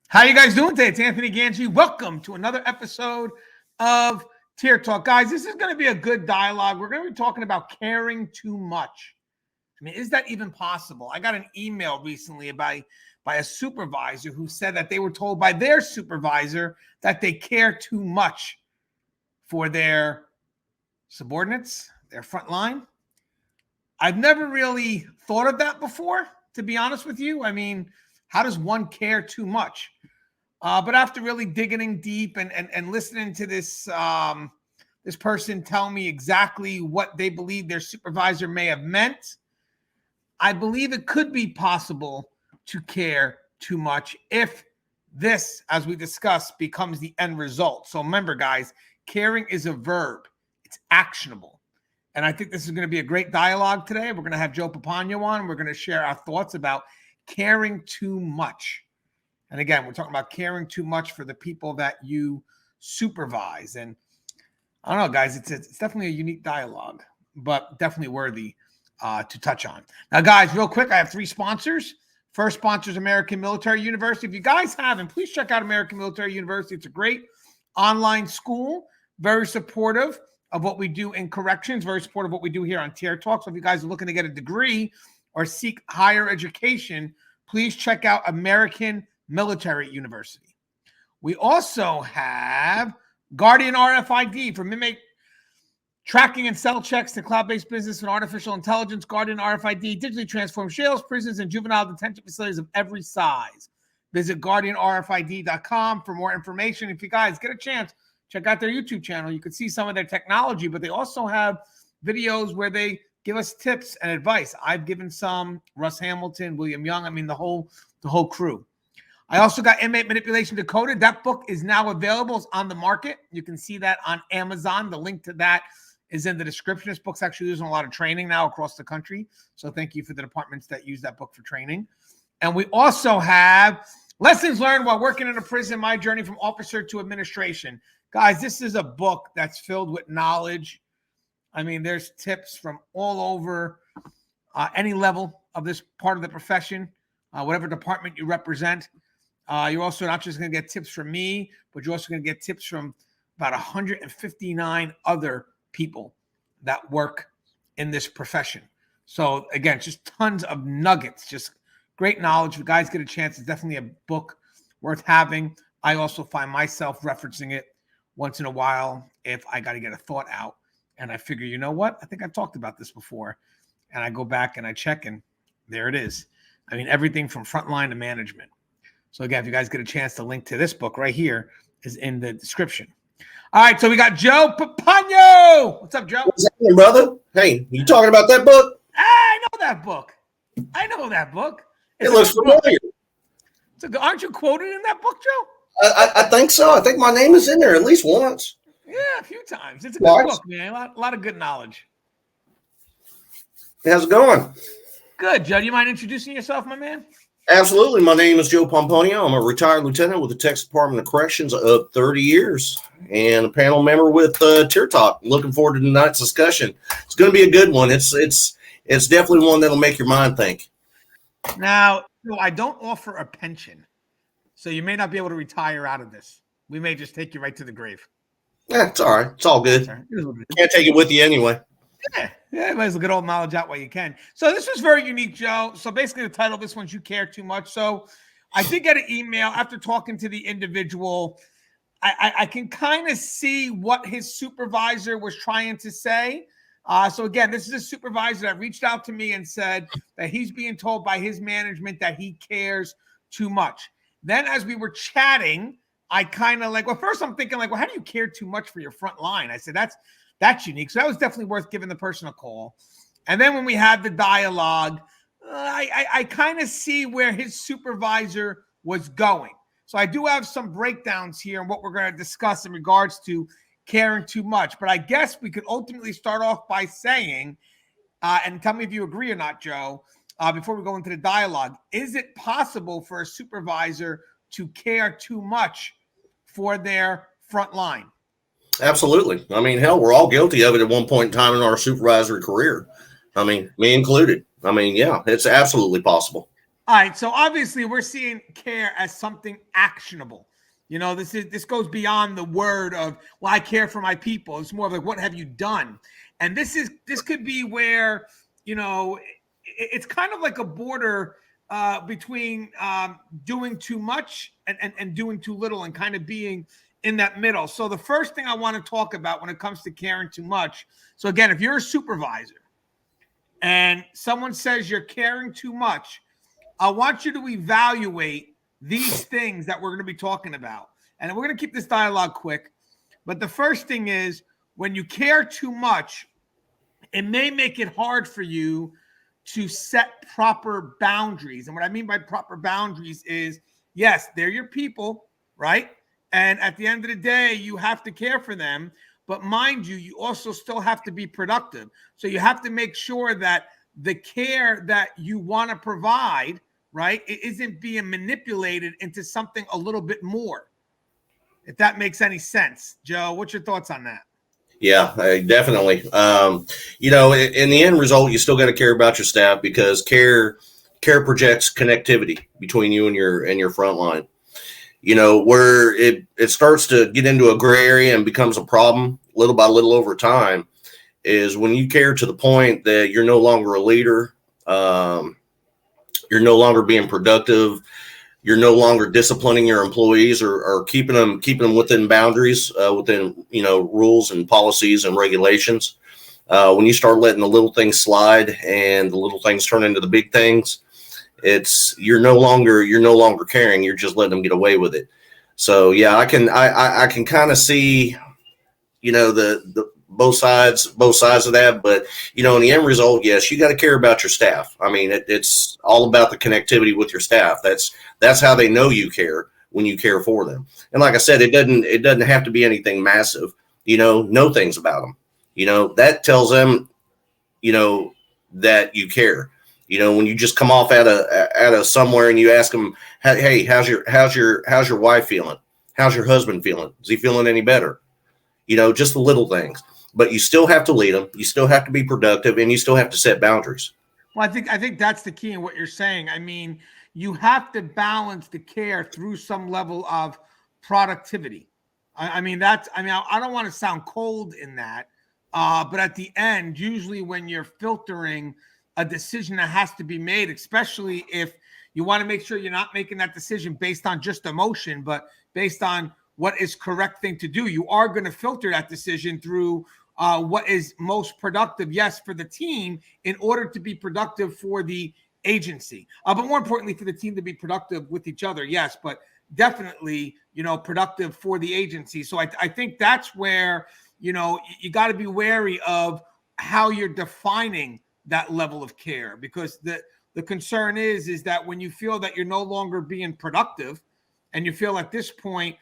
How you guys doing today? It's Anthony Gangi. Welcome to another episode of Tier Talk. Guys, this is going to be a good dialogue. We're going to be talking about caring too much. I mean, is that even possible? I got an email recently by a supervisor who said that they were told by their supervisor that they care too much for their subordinates, their front line. I've never really thought of that before, to be honest with you. I mean, how does one care too much? But after really digging in deep and listening to this this person tell me exactly what they believe their supervisor may have meant, I believe it could be possible to care too much if this, as we discussed, becomes the end result. So remember, guys, caring is a verb. It's actionable. And I think this is going to be a great dialogue today. We're going to have Joe Pomponio on, and we're going to share our thoughts about caring too much. And again, we're talking about caring too much for the people that you supervise. And I don't know, guys, it's definitely a unique dialogue, but definitely worthy to touch on. Now, guys, real quick, I have 3 sponsors. First sponsor is American Military University. If you guys haven't, please check out American Military University. It's a great online school, very supportive of what we do in corrections, very supportive of what we do here on Tier Talk. So if you guys are looking to get a degree or seek higher education, please check out American Military University. We also have Guardian RFID for mimic tracking and cell checks to cloud-based business and artificial intelligence. Guardian RFID digitally transforms jails, prisons, and juvenile detention facilities of every size. Visit guardianrfid.com for more information. If you guys get a chance, check out their YouTube channel. You can see some of their technology, but they also have videos where they give us tips and advice. I've given some, Russ Hamilton, William Young, I mean the whole crew. I also got Inmate Manipulation Decoded. That book is now available. It's on the market. You can see that on Amazon. The link to that is in the description. This book's actually used in a lot of training now across the country. So thank you for the departments that use that book for training. And we also have Lessons Learned While Working in a Prison, My Journey from Officer to Administration. Guys, this is a book that's filled with knowledge. I mean, there's tips from all over any level of this part of the profession, whatever department you represent. You're also not just going to get tips from me, but you're also going to get tips from about 159 other people that work in this profession. So again, just tons of nuggets, just great knowledge. If you guys get a chance, it's definitely a book worth having. I also find myself referencing it once in a while if I got to get a thought out. And I figure, you know what? I think I've talked about this before. And I go back and I check, and there it is. I mean, everything from frontline to management. So again, if you guys get a chance, the link to this book right here is in the description. All right, so we got Joe Pomponio. What's up, Joe? What's happening, brother? Hey, you talking about that book? I know that book. It looks familiar. Aren't you quoted in that book, Joe? I think so. I think my name is in there at least once. Yeah, a few times. It's a good book, man. A lot of good knowledge. How's it going? Good, Joe. Do you mind introducing yourself, my man? Absolutely. My name is Joe Pomponio. I'm a retired lieutenant with the Texas Department of Corrections of 30 years and a panel member with Tier Talk. Looking forward to tonight's discussion. It's going to be a good one. It's definitely one that'll make your mind think. Now, I don't offer a pension, so you may not be able to retire out of this. We may just take you right to the grave. Yeah, it's all right. It's all good. Can't take it with you anyway. Yeah, might as well get all knowledge out while you can. So this was very unique, Joe. So basically the title of this one's You Care Too Much. So I did get an email after talking to the individual. I can kind of see what his supervisor was trying to say. So again, this is a supervisor that reached out to me and said that he's being told by his management that he cares too much. Then as we were chatting, I kind of like, well, first I'm thinking like, well, how do you care too much for your front line? I said, that's unique. So that was definitely worth giving the person a call. And then when we had the dialogue, I kind of see where his supervisor was going. So I do have some breakdowns here and what we're going to discuss in regards to caring too much. But I guess we could ultimately start off by saying, and tell me if you agree or not, Joe, before we go into the dialogue, is it possible for a supervisor to care too much for their front line? Absolutely. I mean, hell, we're all guilty of it at one point in time in our supervisory career. I mean, me included. I mean, yeah, it's absolutely possible. All right, so obviously we're seeing care as something actionable. This goes beyond the word of, well, I care for my people. It's more of like, what have you done? And this could be where, it's kind of like a border between doing too much and doing too little, and kind of being in that middle. So the first thing I want to talk about when it comes to caring too much. So again, if you're a supervisor and someone says you're caring too much, I want you to evaluate these things that we're going to be talking about. And we're going to keep this dialogue quick. But the first thing is, when you care too much, it may make it hard for you to set proper boundaries. And what I mean by proper boundaries is, yes, they're your people, right? And at the end of the day, you have to care for them. But mind you, you also still have to be productive. So you have to make sure that the care that you want to provide, right, it isn't being manipulated into something a little bit more. If that makes any sense. Joe, what's your thoughts on that? Yeah, definitely. In the end result, you still got to care about your staff, because care projects connectivity between you and your front line. Where it starts to get into a gray area and becomes a problem little by little over time is when you care to the point that you're no longer a leader. You're no longer being productive. You're no longer disciplining your employees or keeping them within boundaries, within rules and policies and regulations. When you start letting the little things slide and the little things turn into the big things, you're no longer caring. You're just letting them get away with it. So yeah, I can kind of see the both sides of that. But in the end result, yes, you got to care about your staff. I mean, it's all about the connectivity with your staff. That's how they know you care, when you care for them. And like I said, it doesn't have to be anything massive. Know things about them. That tells them that you care. When you just come off out of somewhere and you ask them, hey, how's your wife feeling? How's your husband feeling? Is he feeling any better? Just the little things. But you still have to lead them. You still have to be productive, and you still have to set boundaries. Well, I think that's the key in what you're saying. I mean, you have to balance the care through some level of productivity. I don't want to sound cold in that, but at the end, usually when you're filtering a decision that has to be made, especially if you want to make sure you're not making that decision based on just emotion, but based on what is correct thing to do, you are going to filter that decision through what is most productive, yes, for the team, in order to be productive for the agency. But more importantly, for the team to be productive with each other, yes, but definitely, productive for the agency. So I think that's where, you got to be wary of how you're defining that level of care, because the concern is that when you feel that you're no longer being productive, and you feel at this point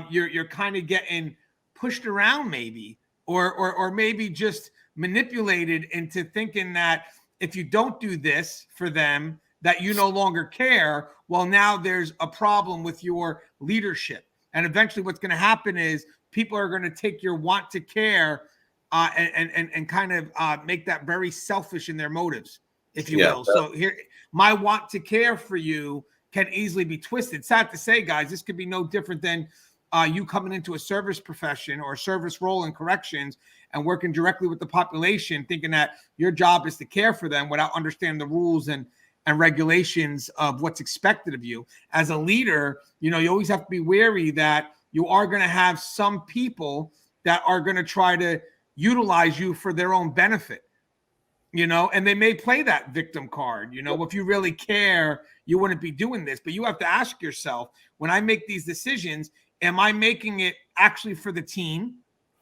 you're kind of getting pushed around, maybe, or maybe just manipulated into thinking that if you don't do this for them, that you no longer care. Well, now there's a problem with your leadership. And eventually what's going to happen is people are going to take your want to care and kind of make that very selfish in their motives, if you will. So here, my want to care for you can easily be twisted. Sad to say, guys, this could be no different than you coming into a service profession or a service role in corrections and working directly with the population, thinking that your job is to care for them without understanding the rules and regulations of what's expected of you. As a leader, you always have to be wary that you are going to have some people that are going to try to utilize you for their own benefit, and they may play that victim card. If you really care, you wouldn't be doing this. But you have to ask yourself, when I make these decisions, am I making it actually for the team,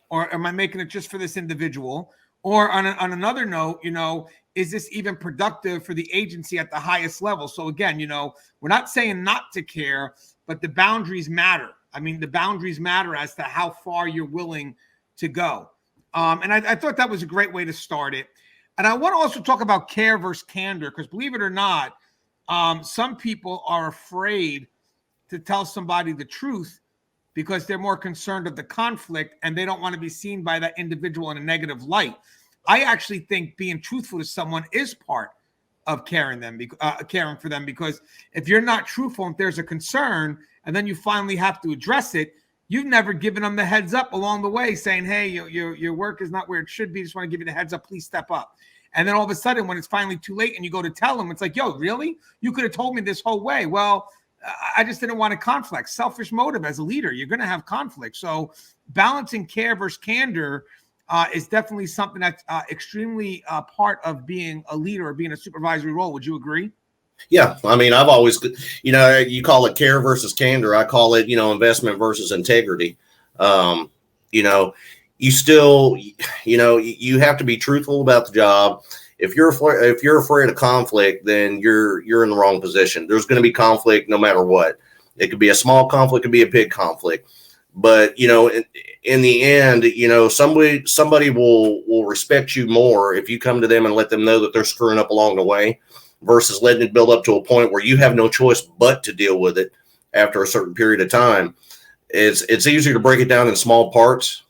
or am I making it just for this individual? Or on another note, is this even productive for the agency at the highest level? So again, we're not saying not to care, but the boundaries matter. I mean, the boundaries matter as to how far you're willing to go. And I thought that was a great way to start it. And I want to also talk about care versus candor, because believe it or not, some people are afraid to tell somebody the truth because they're more concerned of the conflict and they don't want to be seen by that individual in a negative light. I actually think being truthful to someone is part of caring for them, because if you're not truthful, if there's a concern, and then you finally have to address it, you've never given them the heads up along the way, saying, "Hey, your work is not where it should be. Just want to give you the heads up. Please step up." And then all of a sudden, when it's finally too late, and you go to tell them, it's like, "Yo, really? You could have told me this whole way." Well, I just didn't want a conflict. Selfish motive as a leader, you're going to have conflict. So balancing care versus candor is definitely something that's extremely part of being a leader or being a supervisory role. Would you agree? Yeah. I mean, I've always, you call it care versus candor. I call it, investment versus integrity. You still, you have to be truthful about the job. If you're afraid of conflict, then you're in the wrong position. There's going to be conflict no matter what. It could be a small conflict, it could be a big conflict. But in the end, somebody will respect you more if you come to them and let them know that they're screwing up along the way, versus letting it build up to a point where you have no choice but to deal with it after a certain period of time. It's easier to break it down in small parts,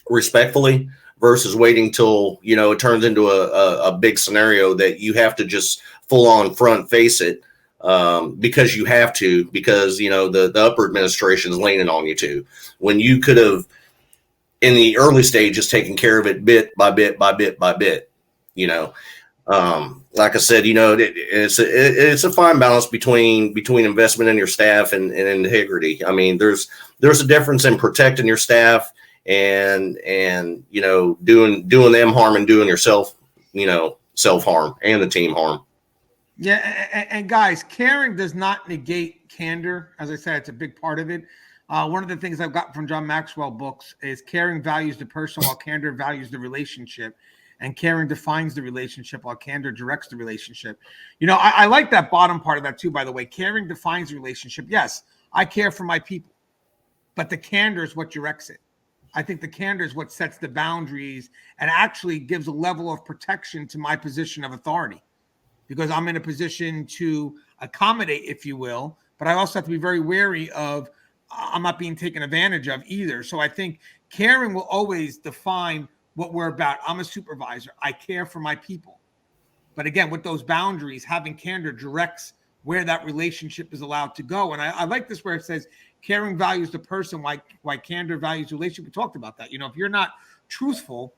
respectfully, versus waiting till it turns into a big scenario that you have to just full on front face it, because you have to, because the upper administration is leaning on you to, when you could have in the early stages taken care of it bit by bit by bit by bit. Like I said, it's a fine balance between investment in your staff and integrity. I mean, there's a difference in protecting your staff and doing them harm and doing yourself, self harm and the team harm. Yeah, and guys, caring does not negate candor. As I said, it's a big part of it. One of the things I've gotten from John Maxwell books is caring values the person while candor values the relationship, and caring defines the relationship while candor directs the relationship. I like that bottom part of that too, by the way. Caring defines the relationship. Yes, I care for my people, but the candor is what directs it. I think the candor is what sets the boundaries and actually gives a level of protection to my position of authority, because I'm in a position to accommodate, if you will, but I also have to be very wary of I'm not being taken advantage of either. So I think caring will always define what we're about. I'm a supervisor. I care for my people. But again, with those boundaries, having candor directs where that relationship is allowed to go. And I like this where it says caring values the person, why candor values the relationship. We talked about that. If you're not truthful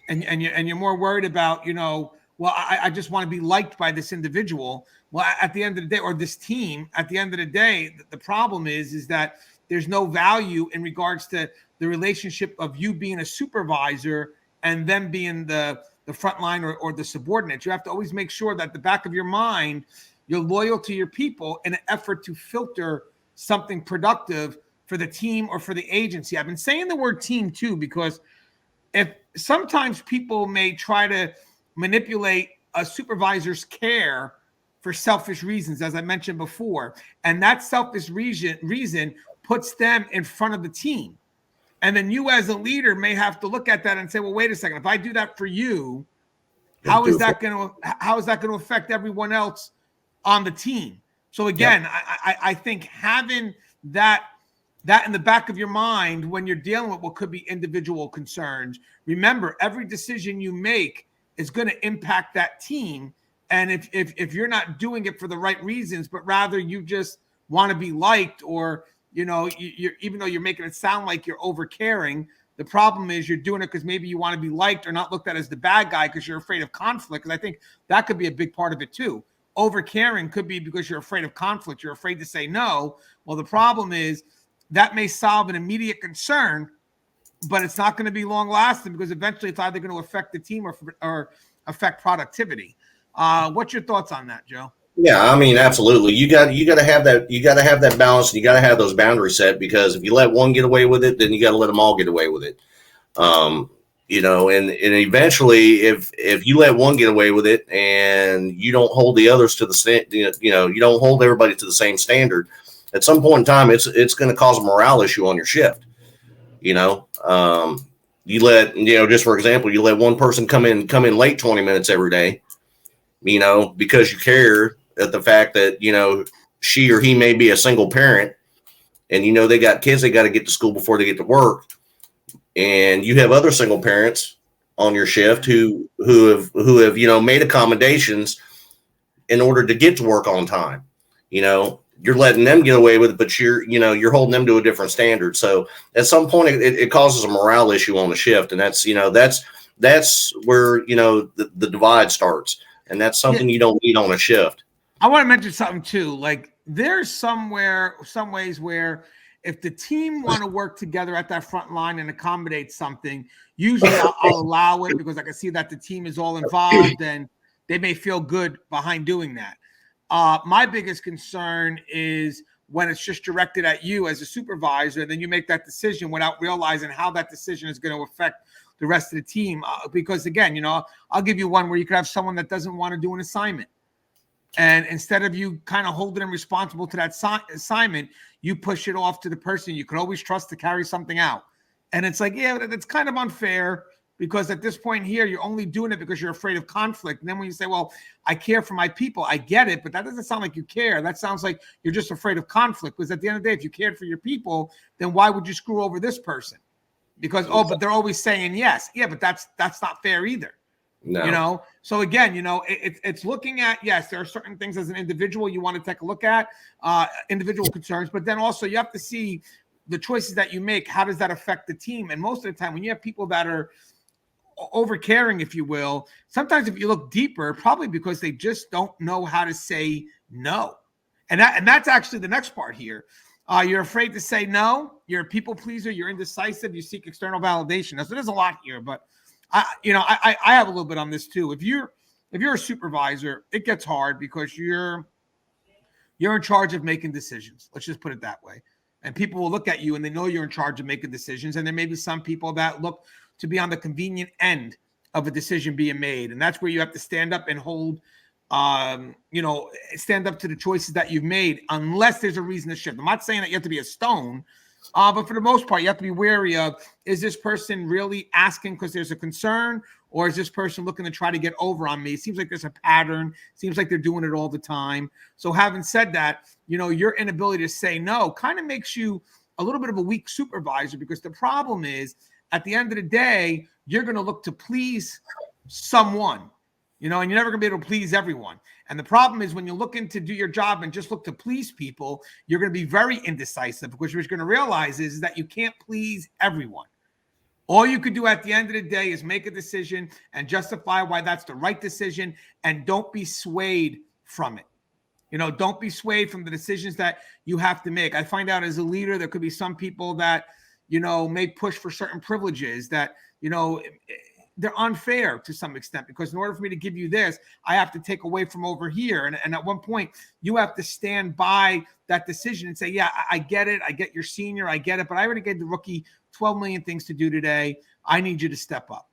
and you're more worried about, well, I just want to be liked by this individual. Well, at the end of the day, or this team, at the end of the day, the problem is that there's no value in regards to the relationship of you being a supervisor and them being the front line or the subordinates. You have to always make sure that the back of your mind, you're loyal to your people in an effort to filter something productive for the team or for the agency. I've been saying the word team too, because if sometimes people may try to manipulate a supervisor's care for selfish reasons, as I mentioned before, and that selfish reason puts them in front of the team. And then you as a leader may have to look at that and say, well, wait a second, if I do that for you, how is that going to affect everyone else on the team? So again, yep. I think having that in the back of your mind when you're dealing with what could be individual concerns, remember, every decision you make is going to impact that team. And if you're not doing it for the right reasons, but rather you just want to be liked, or you're, even though you're making it sound like you're over caring, the problem is you're doing it because maybe you want to be liked or not looked at as the bad guy because you're afraid of conflict. Because I think that could be a big part of it too. Over caring could be because you're afraid of conflict. You're afraid to say no. Well, the problem is that may solve an immediate concern, but it's not going to be long lasting, because eventually it's either going to affect the team or affect productivity. What's your thoughts on that, Joe? Yeah, I mean, absolutely. You got to have that. You got to have that balance, and you got to have those boundaries set, because if you let one get away with it, then you got to let them all get away with it. And eventually, if you let one get away with it and you don't hold the others to the you don't hold everybody to the same standard, at some point in time, it's going to cause a morale issue on your shift. You let, just for example, you let one person come in late 20 minutes every day, because you care at the fact that, she or he may be a single parent, and, they got kids they got to get to school before they get to work. And you have other single parents on your shift who have made accommodations in order to get to work on time. You're letting them get away with it, but you're holding them to a different standard. So at some point it causes a morale issue on the shift. And that's where, the divide starts. And that's something you don't need on a shift. I want to mention something too. Like there's some ways where if the team want to work together at that front line and accommodate something, usually I'll allow it because I can see that the team is all involved and they may feel good behind doing that. My biggest concern is when it's just directed at you as a supervisor, then you make that decision without realizing how that decision is going to affect the rest of the team. Because again, I'll give you one where you could have someone that doesn't want to do an assignment. And instead of you kind of holding them responsible to that assignment, you push it off to the person you can always trust to carry something out. And it's like, yeah, that's kind of unfair because at this point here, you're only doing it because you're afraid of conflict. And then when you say, well, I care for my people, I get it, but that doesn't sound like you care. That sounds like you're just afraid of conflict because at the end of the day, if you cared for your people, then why would you screw over this person? Because, but they're always saying yes. Yeah, but that's not fair either. No. So again, it's looking at, yes, there are certain things as an individual you want to take a look at, individual concerns, but then also you have to see the choices that you make. How does that affect the team? And most of the time when you have people that are over caring, if you will, sometimes if you look deeper, probably because they just don't know how to say no. And that's actually the next part here. You're afraid to say no. You're a people pleaser. You're indecisive. You seek external validation. So there's a lot here, but I have a little bit on this too. If you're a supervisor, it gets hard because you're in charge of making decisions. Let's just put it that way. And people will look at you and they know you're in charge of making decisions. And there may be some people that look to be on the convenient end of a decision being made. And that's where you have to stand up and hold, stand up to the choices that you've made, unless there's a reason to shift. I'm not saying that you have to be a stone, but for the most part, you have to be wary of, is this person really asking because there's a concern, or is this person looking to try to get over on me? It seems like there's a pattern. It seems like they're doing it all the time. So having said that, your inability to say no kind of makes you a little bit of a weak supervisor, because the problem is, at the end of the day, you're going to look to please someone, and you're never going to be able to please everyone. And the problem is when you look into do your job and just look to please people, you're going to be very indecisive, because what you're going to realize is that you can't please everyone. All you could do at the end of the day is make a decision and justify why that's the right decision, and don't be swayed from it. Don't be swayed from the decisions that you have to make. I find out as a leader, there could be some people that, may push for certain privileges that, they're unfair to some extent, because in order for me to give you this, I have to take away from over here. And at one point, you have to stand by that decision and say, yeah, I get it. I get your senior. I get it. But I already gave the rookie 12 million things to do today. I need you to step up.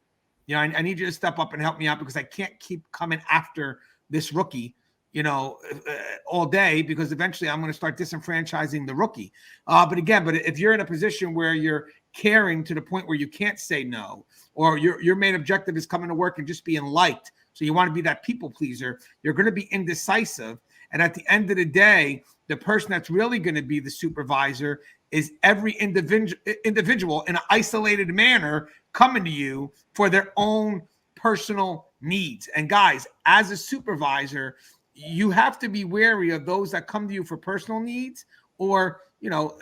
I need you to step up and help me out, because I can't keep coming after this rookie, all day, because eventually I'm going to start disenfranchising the rookie. But if you're in a position where you're caring to the point where you can't say no, or your main objective is coming to work and just being liked, so you want to be that people pleaser, you're going to be indecisive. And at the end of the day, the person that's really going to be the supervisor is every individual in an isolated manner coming to you for their own personal needs. And guys, as a supervisor, you have to be wary of those that come to you for personal needs, or,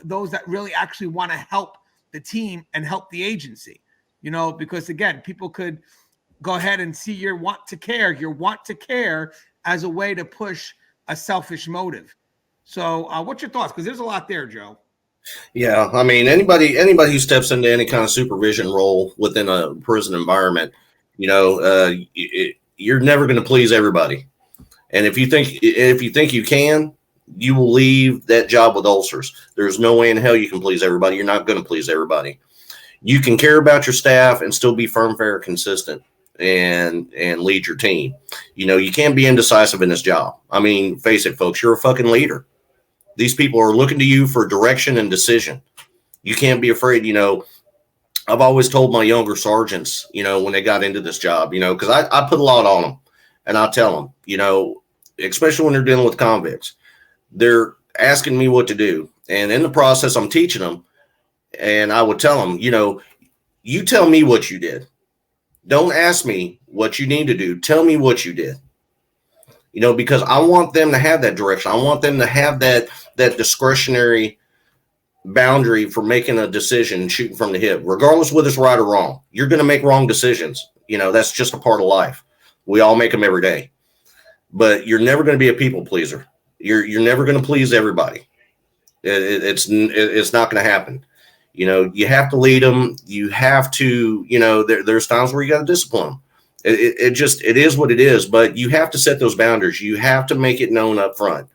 those that really actually want to help the team and help the agency, because again, people could go ahead and see your want to care as a way to push a selfish motive. So what's your thoughts? Because there's a lot there, Joe. Yeah. I mean, anybody who steps into any kind of supervision role within a prison environment, you're never going to please everybody. And if you think you can, you will leave that job with ulcers. There's no way in hell you can please everybody. You're not going to please everybody. You can care about your staff and still be firm, fair, consistent, and lead your team. You can't be indecisive in this job. I mean, face it, folks, you're a fucking leader. These people are looking to you for direction and decision. You can't be afraid. I've always told my younger sergeants, when they got into this job, because I put a lot on them, and I tell them, especially when they're dealing with convicts, they're asking me what to do. And in the process, I'm teaching them, and I would tell them, you tell me what you did. Don't ask me what you need to do. Tell me what you did. Because I want them to have that direction. I want them to have that discretionary boundary for making a decision and shooting from the hip, regardless whether it's right or wrong. You're going to make wrong decisions. That's just a part of life. We all make them every day. But you're never going to be a people pleaser. You're never going to please everybody. It's not going to happen. You have to lead them. You have to, there's times where you got to discipline them. It is what it is, but you have to set those boundaries. You have to make it known up front.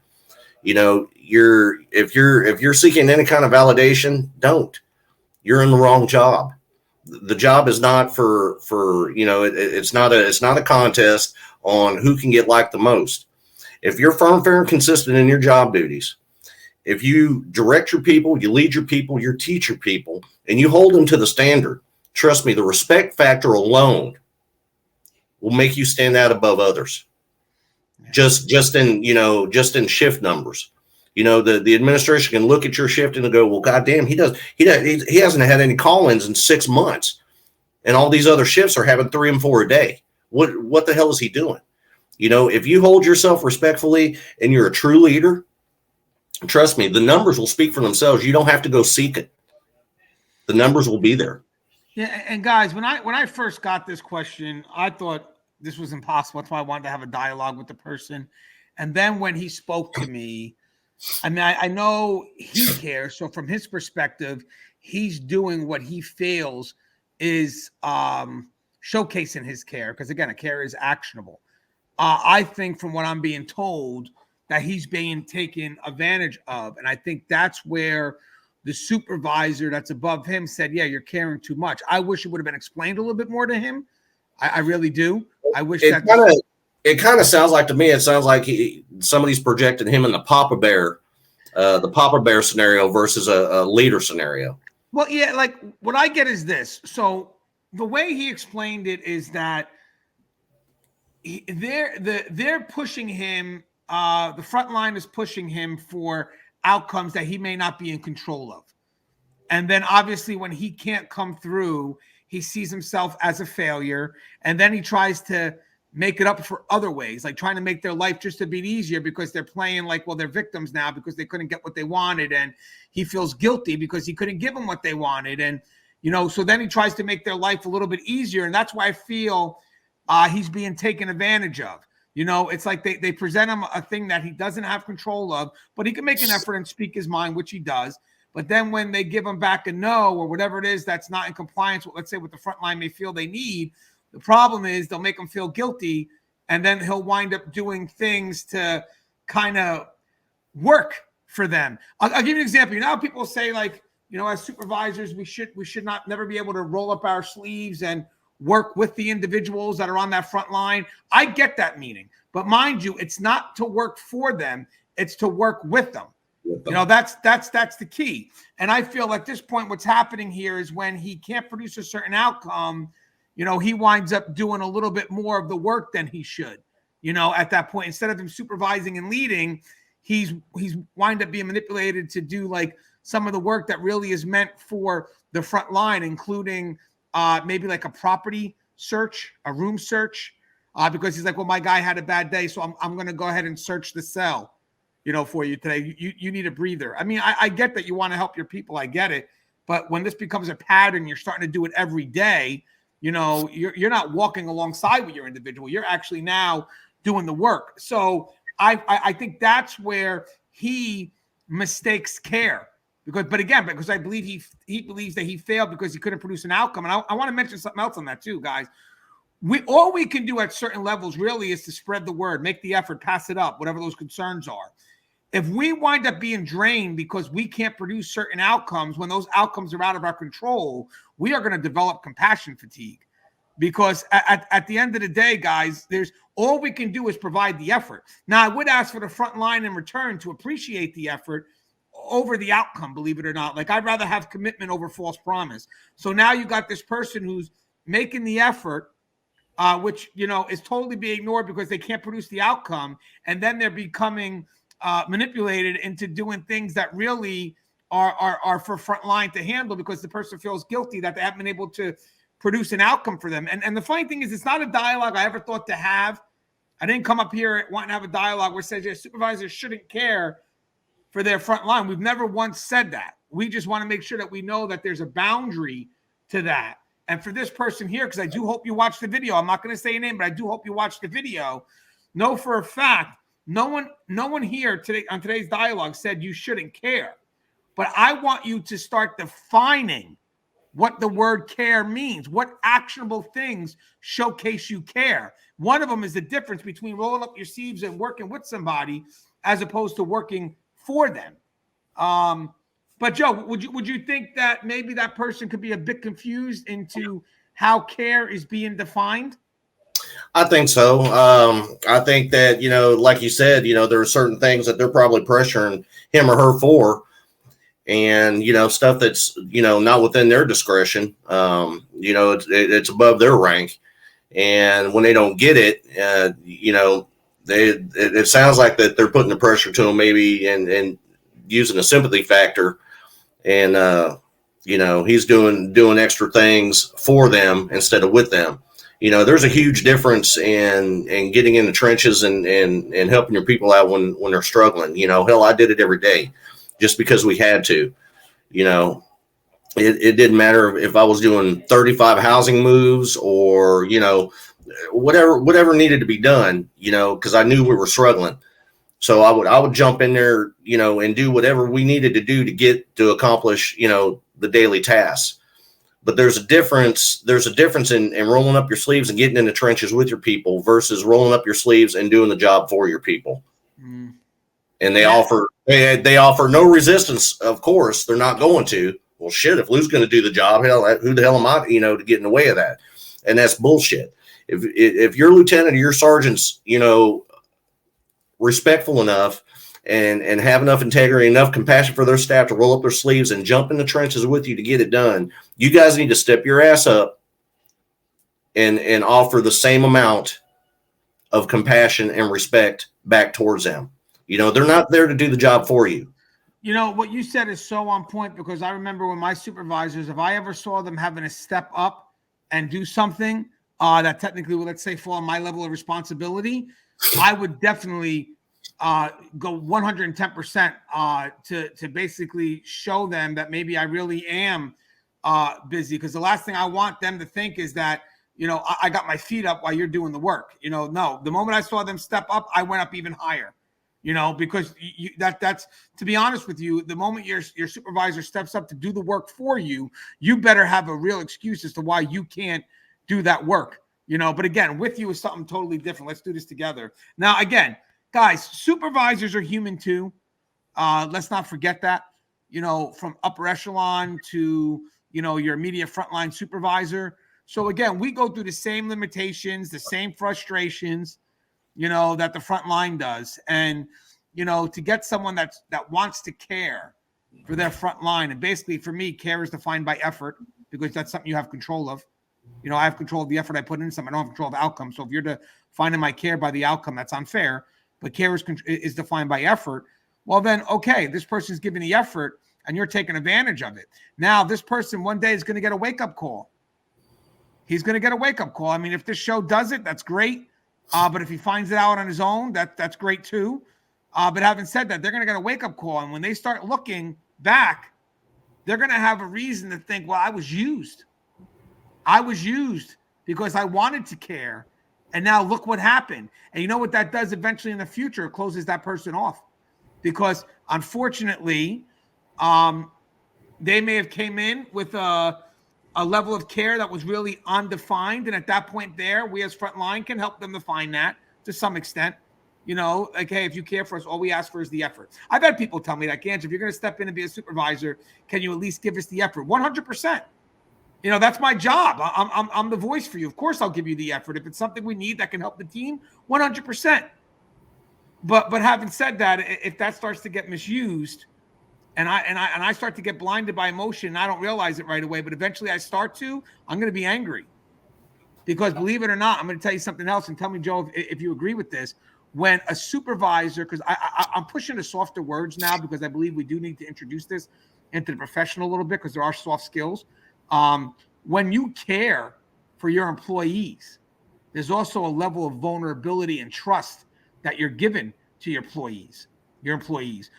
If you're seeking any kind of validation, don't. You're in the wrong job. The job is not for it's not a contest on who can get liked the most. If you're firm, fair, and consistent in your job duties, if you direct your people, you lead your people, you teach your people, and you hold them to the standard, trust me, the respect factor alone will make you stand out above others. Just in shift numbers. The administration can look at your shift and go, well, goddamn, he hasn't had any call-ins in 6 months, and all these other shifts are having 3 and 4 a day. What the hell is he doing? If you hold yourself respectfully and you're a true leader, trust me, the numbers will speak for themselves. You don't have to go seek it. The numbers will be there. Yeah, and guys, when I first got this question, I thought this was impossible. That's why I wanted to have a dialogue with the person. And then when he spoke to me, I mean, I know he cares. So from his perspective, he's doing what he feels is showcasing his care. Because again, a care is actionable. I think from what I'm being told that he's being taken advantage of. And I think that's where the supervisor that's above him said, yeah, you're caring too much. I wish it would have been explained a little bit more to him. I really do. I wish it kind of sounds like to me, it sounds like somebody's projected him in the Papa Bear scenario versus a leader scenario. Well, yeah, like what I get is this. So the way he explained it is that they're pushing him. The front line is pushing him for outcomes that he may not be in control of. And then obviously when he can't come through, he sees himself as a failure. And then he tries to make it up for other ways, like trying to make their life just a bit easier because they're playing like, well, they're victims now because they couldn't get what they wanted. And he feels guilty because he couldn't give them what they wanted. And, so then he tries to make their life a little bit easier. And that's why I feel he's being taken advantage of. It's like they present him a thing that he doesn't have control of, but he can make an effort and speak his mind, which he does. But then when they give him back a no or whatever it is that's not in compliance with, let's say, what the front line may feel they need, the problem is they'll make him feel guilty, and then he'll wind up doing things to kind of work for them. I'll give you an example. People say, like, as supervisors, we should not never be able to roll up our sleeves and work with the individuals that are on that front line. I get that meaning, but mind you, it's not to work for them; it's to work with them. That's the key. And I feel at this point, what's happening here is when he can't produce a certain outcome, he winds up doing a little bit more of the work than he should. At that point, instead of him supervising and leading, he's wind up being manipulated to do like some of the work that really is meant for the front line, including maybe like a property search, a room search, because he's like, well, my guy had a bad day, so I'm going to go ahead and search the cell, for you today. You need a breather. I mean, I get that you want to help your people. I get it. But when this becomes a pattern, you're starting to do it every day, you're not walking alongside with your individual. You're actually now doing the work. So I think that's where he mistakes care. Because I believe he believes that he failed because he couldn't produce an outcome. And I want to mention something else on that too, guys. All we can do at certain levels really is to spread the word, make the effort, pass it up, whatever those concerns are. If we wind up being drained because we can't produce certain outcomes, when those outcomes are out of our control, we are going to develop compassion fatigue. Because at the end of the day, guys, all we can do is provide the effort. Now, I would ask for the front line in return to appreciate the effort over the outcome, believe it or not. Like, I'd rather have commitment over false promise. So now you got this person who's making the effort, which, is totally being ignored because they can't produce the outcome. And then they're becoming manipulated into doing things that really are for front line to handle because the person feels guilty that they haven't been able to produce an outcome for them. And the funny thing is, it's not a dialogue I ever thought to have. I didn't come up here wanting to have a dialogue where it says, yeah, supervisors shouldn't care for their front line. We've never once said that. We just want to make sure that we know that there's a boundary to that. And for this person here, because I do hope you watch the video, I'm not going to say your name, but I do hope you watch the video. Know for a fact, no one here today on today's dialogue said you shouldn't care. But I want you to start defining what the word care means, what actionable things showcase you care. One of them is the difference between rolling up your sleeves and working with somebody as opposed to working for them. But Joe, would you think that maybe that person could be a bit confused into how care is being defined? I think so. I think that, like you said, there are certain things that they're probably pressuring him or her for, and, stuff that's, not within their discretion. It's above their rank. And when they don't get it, it sounds like that they're putting the pressure to them maybe and using a sympathy factor. And, he's doing extra things for them instead of with them. There's a huge difference in getting in the trenches and helping your people out when they're struggling. Hell, I did it every day just because we had to. It didn't matter if I was doing 35 housing moves or, whatever needed to be done, because I knew we were struggling. So I would jump in there, and do whatever we needed to do to accomplish, the daily tasks. But there's a difference in rolling up your sleeves and getting in the trenches with your people versus rolling up your sleeves and doing the job for your people. Mm. And they offer no resistance. Of course, they're not going to. Well, shit, if Lou's going to do the job, hell, who the hell am I, to get in the way of that? And that's bullshit. If your lieutenant or your sergeant's, respectful enough and have enough integrity, enough compassion for their staff to roll up their sleeves and jump in the trenches with you to get it done, you guys need to step your ass up and offer the same amount of compassion and respect back towards them. They're not there to do the job for you. What you said is so on point, because I remember when my supervisors, if I ever saw them having to step up and do something that technically would, let's say, fall on my level of responsibility, I would definitely go 110% to basically show them that maybe I really am busy. Because the last thing I want them to think is that, I got my feet up while you're doing the work. No, the moment I saw them step up, I went up even higher. Because that's, to be honest with you, the moment your supervisor steps up to do the work for you, you better have a real excuse as to why you can't do that work. But again, with you is something totally different. Let's do this together. Now, again, guys, supervisors are human too. Let's not forget that, from upper echelon to, your immediate frontline supervisor. So again, we go through the same limitations, the same frustrations, that the front line does. And, to get someone that wants to care for their front line. And basically for me, care is defined by effort, because that's something you have control of. I have control of the effort I put in something. I don't have control of the outcome. So if you're defining my care by the outcome, that's unfair. But care is defined by effort. Well, then, okay, this person's giving the effort and you're taking advantage of it. Now, this person one day is going to get a wake-up call. He's going to get a wake-up call. I mean, if this show does it, that's great. But if he finds it out on his own, that's great too. But having said that, they're going to get a wake-up call. And when they start looking back, they're going to have a reason to think, well, I was used. I was used because I wanted to care. And now look what happened. And you know what that does eventually in the future? It closes that person off. Because unfortunately, they may have came in with a level of care that was really undefined. And at that point there, we as frontline can help them define that to some extent. Like, hey, if you care for us, all we ask for is the effort. I've had people tell me that, Gange, if you're going to step in and be a supervisor, can you at least give us the effort? 100%. That's my job. I'm the voice for you. Of course, I'll give you the effort. If it's something we need that can help the team, 100%. But having said that, if that starts to get misused, and I start to get blinded by emotion, and I don't realize it right away, but eventually I start to, I'm going to be angry. Because believe it or not, I'm going to tell you something else, and tell me, Joe, if you agree with this. When a supervisor, because I'm pushing the softer words now, because I believe we do need to introduce this into the professional a little bit, because there are soft skills. when you care for your employees, there's also a level of vulnerability and trust that you're given to your employees.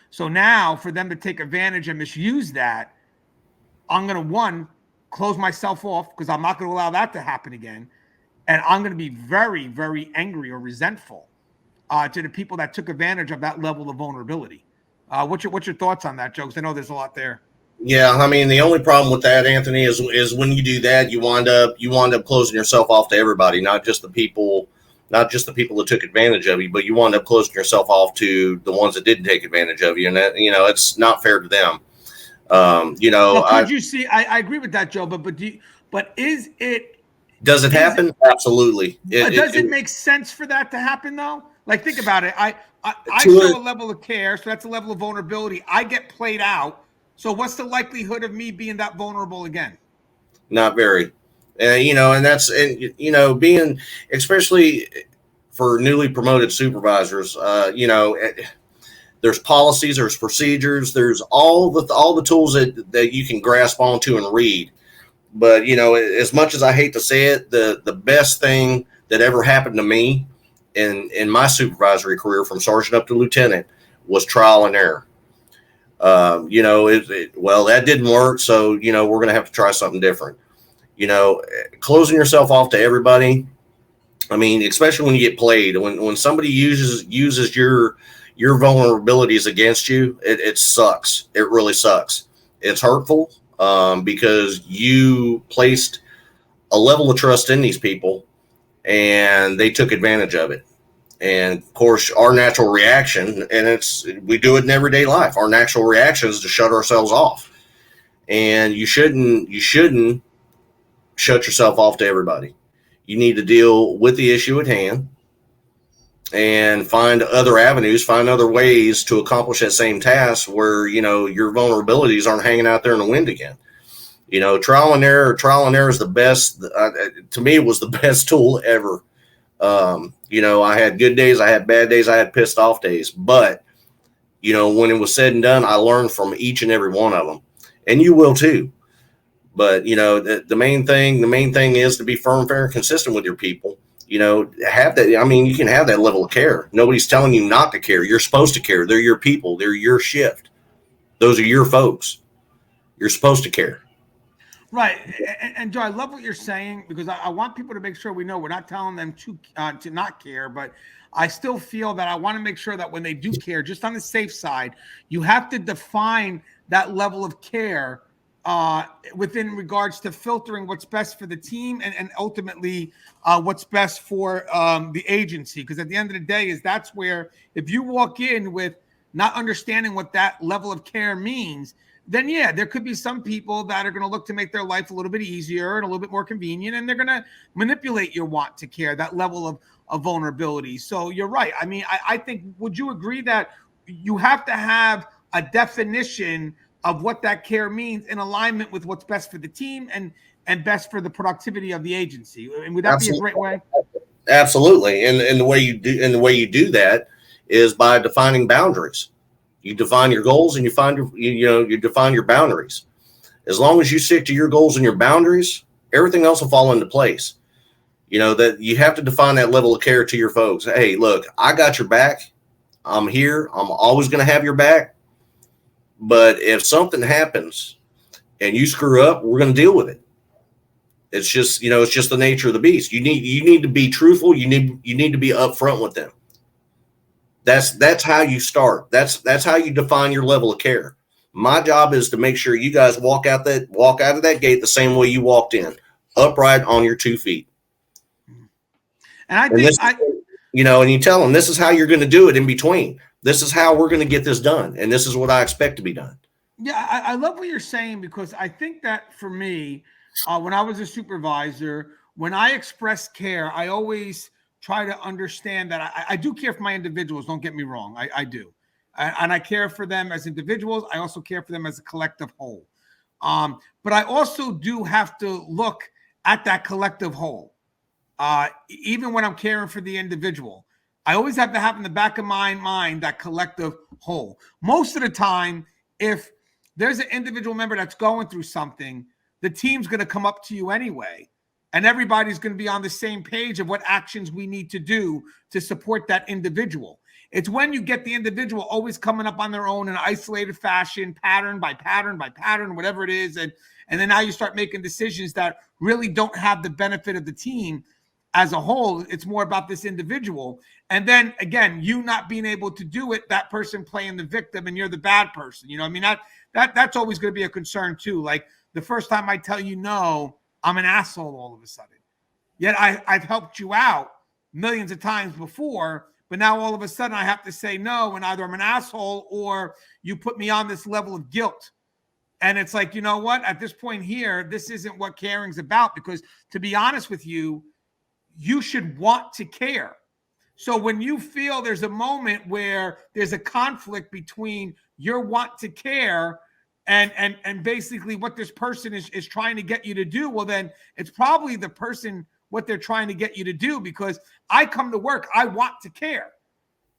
So now for them to take advantage and misuse that, I'm going to, one, close myself off because I'm not going to allow that to happen again. And I'm going to be very, very angry or resentful to the people that took advantage of that level of vulnerability. What's your thoughts on that, Joe? Because I know there's a lot there. Yeah, I mean, the only problem with that, Anthony, is when you do that, you wind up closing yourself off to everybody, not just the people that took advantage of you, but you wind up closing yourself off to the ones that didn't take advantage of you, and that, it's not fair to them. Well, could you see? I agree with that, Joe. But is it? Does it happen? Absolutely. Does it make sense for that to happen though? Like, think about it. I show a level of care, so that's a level of vulnerability. I get played out. So what's the likelihood of me being that vulnerable again? Not very. And that's, being, especially for newly promoted supervisors, there's policies, there's procedures, there's all the tools that you can grasp onto and read. But, as much as I hate to say it, the best thing that ever happened to me in my supervisory career from sergeant up to lieutenant was trial and error. Well, that didn't work. So, we're going to have to try something different. Closing yourself off to everybody. I mean, especially when you get played, when somebody uses your vulnerabilities against you, it sucks. It really sucks. It's hurtful because you placed a level of trust in these people and they took advantage of it. And of course, our natural reaction, and we do it in everyday life, our natural reaction is to shut ourselves off. And you shouldn't shut yourself off to everybody. You need to deal with the issue at hand and find other avenues, find other ways to accomplish that same task where, your vulnerabilities aren't hanging out there in the wind again. Trial and error is the best. To me, it was the best tool ever. I had good days, I had bad days, I had pissed off days, but when it was said and done, I learned from each and every one of them, and you will too. But the main thing is to be firm, fair, and consistent with your people. Have that. I mean, you can have that level of care. Nobody's telling you not to care. You're supposed to care. They're your people. They're your shift. Those are your folks. You're supposed to care. Right. And Joe, I love what you're saying because I want people to make sure we know we're not telling them to not care, but I still feel that I want to make sure that when they do care, just on the safe side, you have to define that level of care within regards to filtering what's best for the team and ultimately what's best for the agency. Because at the end of the day, that's where if you walk in with not understanding what that level of care means, then yeah, there could be some people that are going to look to make their life a little bit easier and a little bit more convenient, and they're going to manipulate your want to care, that level of vulnerability. So you're right. I mean, I think, would you agree that you have to have a definition of what that care means in alignment with what's best for the team and best for the productivity of the agency? And would that be a great way? Absolutely. And the way you do that is by defining boundaries. You define your goals and you define your boundaries. As long as you stick to your goals and your boundaries, everything else will fall into place. That you have to define that level of care to your folks. Hey, look, I got your back. I'm here. I'm always going to have your back. But if something happens and you screw up, we're going to deal with it. It's just the nature of the beast. You need to be truthful. You need to be upfront with them. That's how you start. That's how you define your level of care. My job is to make sure you guys walk out of that gate the same way you walked in, upright on your 2 feet. And you tell them this is how you're going to do it in between. This is how we're going to get this done, and this is what I expect to be done. Yeah, I love what you're saying because I think that for me, when I was a supervisor, when I express care, I always try to understand that I do care for my individuals. Don't get me wrong. I do. And I care for them as individuals. I also care for them as a collective whole. But I also do have to look at that collective whole. Even when I'm caring for the individual, I always have to have in the back of my mind that collective whole. Most of the time, if there's an individual member that's going through something, the team's going to come up to you anyway. And everybody's going to be on the same page of what actions we need to do to support that individual. It's when you get the individual always coming up on their own in an isolated fashion, pattern by pattern by pattern, whatever it is. And then now you start making decisions that really don't have the benefit of the team as a whole. It's more about this individual. And then again, you not being able to do it, that person playing the victim and you're the bad person. You know, I mean, that's always going to be a concern too. Like the first time I tell you no, I'm an asshole all of a sudden. Yet I've helped you out millions of times before, but now all of a sudden I have to say no, and either I'm an asshole or you put me on this level of guilt. And it's like, you know what? At this point here, this isn't what caring's about, because to be honest with you, you should want to care. So when you feel there's a moment where there's a conflict between your want to care and basically what this person is trying to get you to do, well, then it's probably the person, what they're trying to get you to do, because I come to work, I want to care.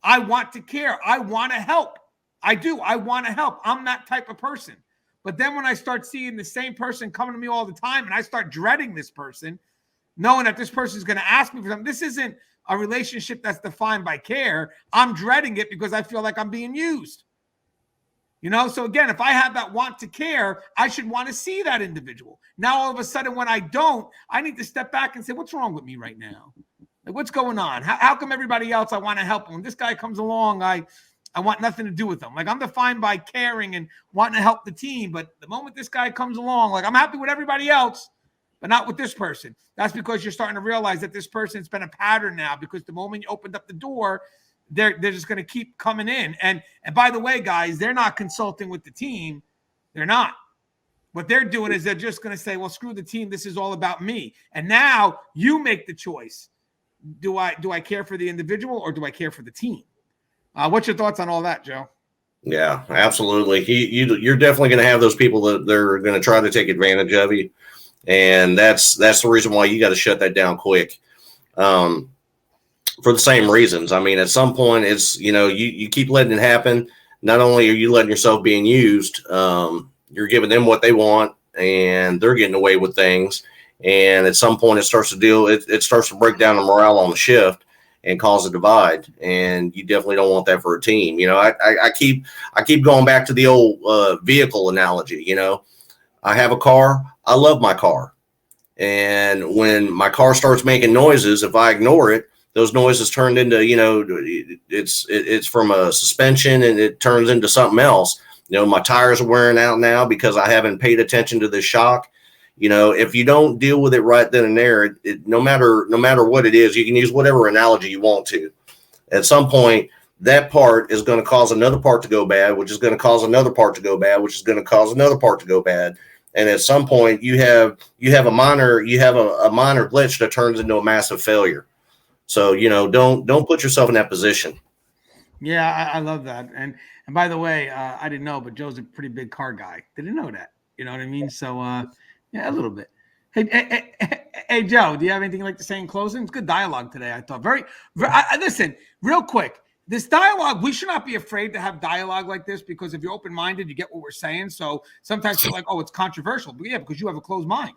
I want to care. I want to help. I do. I want to help. I'm that type of person. But then when I start seeing the same person coming to me all the time and I start dreading this person, knowing that this person is going to ask me for something, this isn't a relationship that's defined by care. I'm dreading it because I feel like I'm being used. You know, so again, if I have that want to care, I should want to see that individual. Now, all of a sudden, when I don't, I need to step back and say, what's wrong with me right now? Like, what's going on? How come everybody else I want to help? When this guy comes along, I want nothing to do with him. Like, I'm defined by caring and wanting to help the team. But the moment this guy comes along, like, I'm happy with everybody else, but not with this person. That's because you're starting to realize that this person's been a pattern now, because the moment you opened up the door, they're just going to keep coming in. And by the way, guys, they're not consulting with the team. They're not. What they're doing is they're just going to say, well, screw the team. This is all about me. And now you make the choice. Do I care for the individual or do I care for the team? What's your thoughts on all that, Joe? Yeah, absolutely. You're definitely going to have those people that they're going to try to take advantage of you. And that's the reason why you got to shut that down quick. For the same reasons. I mean, at some point it's, you keep letting it happen. Not only are you letting yourself being used, you're giving them what they want and they're getting away with things. And at some point it starts to break down the morale on the shift and cause a divide. And you definitely don't want that for a team. I keep going back to the old vehicle analogy. I have a car. I love my car. And when my car starts making noises, if I ignore it, those noises turned into, it's from a suspension and it turns into something else. My tires are wearing out now because I haven't paid attention to the shock. If you don't deal with it right then and there, no matter what it is, you can use whatever analogy you want to. At some point, that part is going to cause another part to go bad, which is going to cause another part to go bad, which is going to cause another part to go bad. And at some point, you have a minor glitch that turns into a massive failure. So, don't put yourself in that position. Yeah, I love that. And by the way, I didn't know, but Joe's a pretty big car guy. Didn't know that. You know what I mean? So, yeah, a little bit. Hey, Joe, do you have anything you'd like to say in closing? It's good dialogue today, I thought. Listen, real quick. This dialogue, we should not be afraid to have dialogue like this, because if you're open-minded, you get what we're saying. So sometimes you're like, oh, it's controversial. But yeah, because you have a closed mind.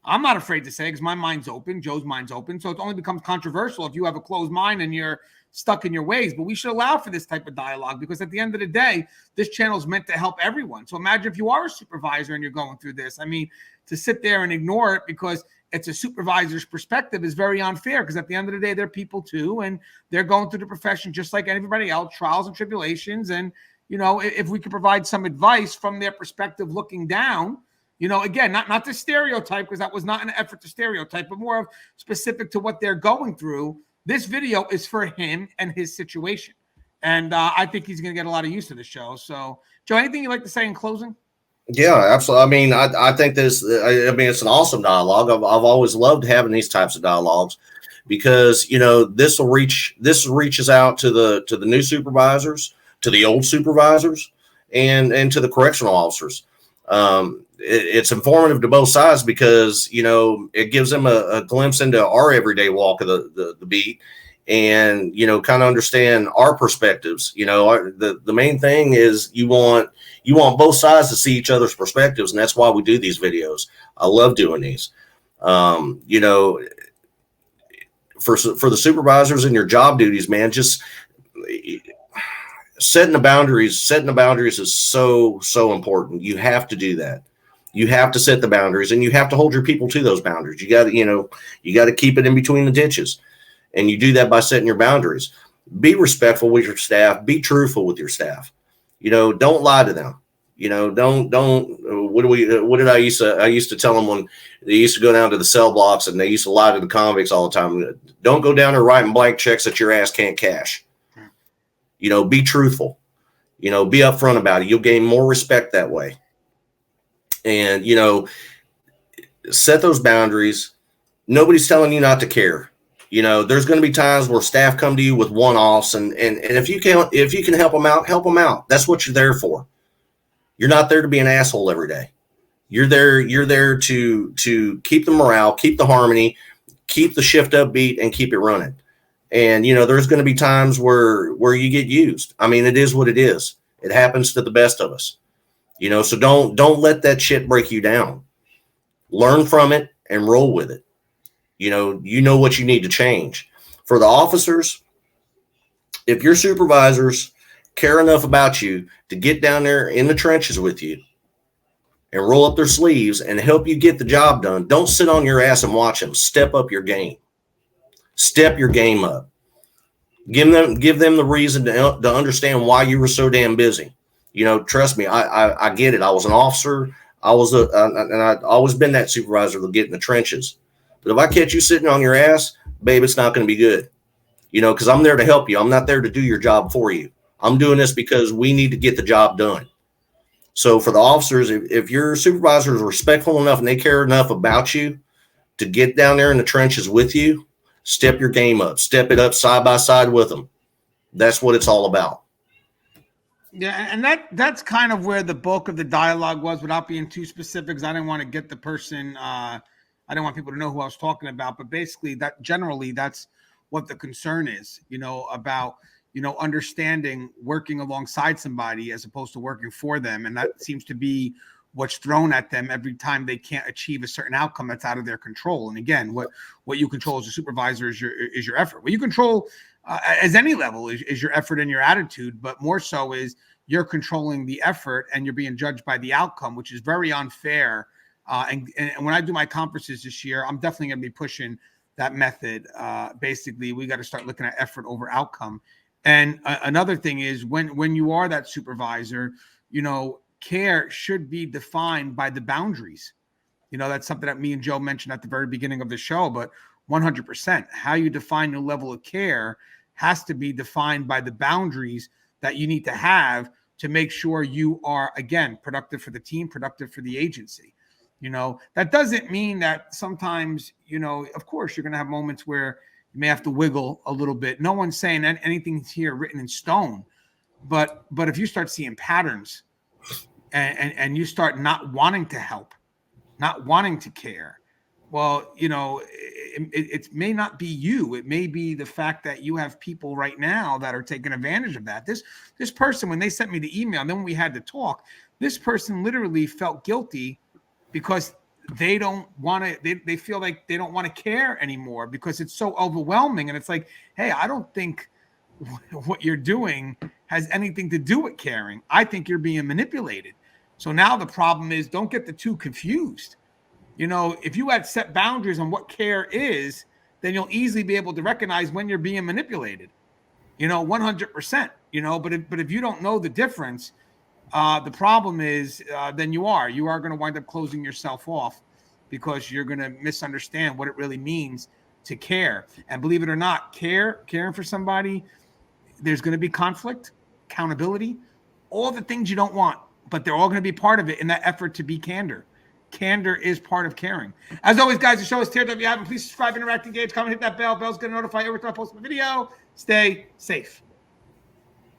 I'm not afraid to say, because my mind's open, Joe's mind's open. So it only becomes controversial if you have a closed mind and you're stuck in your ways. But we should allow for this type of dialogue, because at the end of the day, this channel is meant to help everyone. So imagine if you are a supervisor and you're going through this. I mean, to sit there and ignore it because it's a supervisor's perspective is very unfair, because at the end of the day, they're people too, and they're going through the profession just like everybody else, trials and tribulations. And, if we could provide some advice from their perspective looking down, again, not to stereotype, because that was not an effort to stereotype, but more of specific to what they're going through. This video is for him and his situation. And I think he's going to get a lot of use of the show. So, Joe, anything you'd like to say in closing? Yeah, absolutely. I mean, I think it's an awesome dialogue. I've always loved having these types of dialogues, because, this reaches out to the new supervisors, to the old supervisors, and to the correctional officers. It's informative to both sides, because, it gives them a glimpse into our everyday walk of the beat. and, you know, kind of understand our perspectives. You know, the main thing is you want both sides to see each other's perspectives. And that's why we do these videos. I love doing these. You know, for the supervisors and your job duties, man, just setting the boundaries is so important. You have to do that. You have to set the boundaries, and you have to hold your people to those boundaries. You got to keep it in between the ditches. And you do that by setting your boundaries. Be respectful with your staff. Be truthful with your staff. You know, don't lie to them. You know, don't. What did I used to tell them when they used to go down to the cell blocks and they used to lie to the convicts all the time? Don't go down there writing blank checks that your ass can't cash. You know, be truthful. You know, be upfront about it. You'll gain more respect that way. And, you know, set those boundaries. Nobody's telling you not to care. You know, there's going to be times where staff come to you with one-offs, and if you can help them out, help them out. That's what you're there for. You're not there to be an asshole every day. You're there to keep the morale, keep the harmony, keep the shift upbeat, and keep it running. And, you know, there's going to be times where you get used. I mean, it is what it is. It happens to the best of us. You know, so don't let that shit break you down. Learn from it and roll with it. You know what you need to change. For the officers, if your supervisors care enough about you to get down there in the trenches with you and roll up their sleeves and help you get the job done, don't sit on your ass and watch them. Step up your game. Step your game up. Give them the reason to understand why you were so damn busy. You know, trust me, I get it. I was an officer. And I've always been that supervisor to get in the trenches. But if I catch you sitting on your ass, babe, it's not going to be good. You know, because I'm there to help you. I'm not there to do your job for you. I'm doing this because we need to get the job done. So for the officers, if your supervisor is respectful enough and they care enough about you to get down there in the trenches with you, step your game up. Step it up side by side with them. That's what it's all about. Yeah, and that's kind of where the bulk of the dialogue was, without being too specific, because I didn't want to get the person I didn't want people to know who I was talking about, but basically that's what the concern is, you know, about, you know, understanding working alongside somebody as opposed to working for them. And that seems to be what's thrown at them every time they can't achieve a certain outcome that's out of their control. And again, what you control as a supervisor is your effort. What you control as any level is your effort and your attitude, but more so is you're controlling the effort and you're being judged by the outcome, which is very unfair. And when I do my conferences this year, I'm definitely going to be pushing that method. Basically, we got to start looking at effort over outcome. And another thing is when you are that supervisor, you know, care should be defined by the boundaries. You know, that's something that me and Joe mentioned at the very beginning of the show, but 100%, how you define your level of care has to be defined by the boundaries that you need to have to make sure you are, again, productive for the team, productive for the agency. You know, that doesn't mean that sometimes, you know, of course, you're going to have moments where you may have to wiggle a little bit. No one's saying that anything's here written in stone. But if you start seeing patterns and you start not wanting to help, not wanting to care, well, you know, it may not be you. It may be the fact that you have people right now that are taking advantage of that. This person, when they sent me the email, and then when we had to talk, this person literally felt guilty because they don't want to, they feel like they don't want to care anymore because it's so overwhelming. And it's like, hey, I don't think what you're doing has anything to do with caring. I think you're being manipulated. So now the problem is, don't get the two confused. You know, if you had set boundaries on what care is, then you'll easily be able to recognize when you're being manipulated, you know, 100%, you know, but if you don't know the difference, the problem is then you are going to wind up closing yourself off because you're going to misunderstand what it really means to care. And believe it or not, caring for somebody, there's going to be conflict, accountability, all the things you don't want, but they're all going to be part of it in that effort to be candor. Candor is part of caring. As always, guys, the show is Tear. If you haven't, please subscribe, interact, engage, comment, hit that bell. Bell's going to notify you every time I post a video. Stay safe.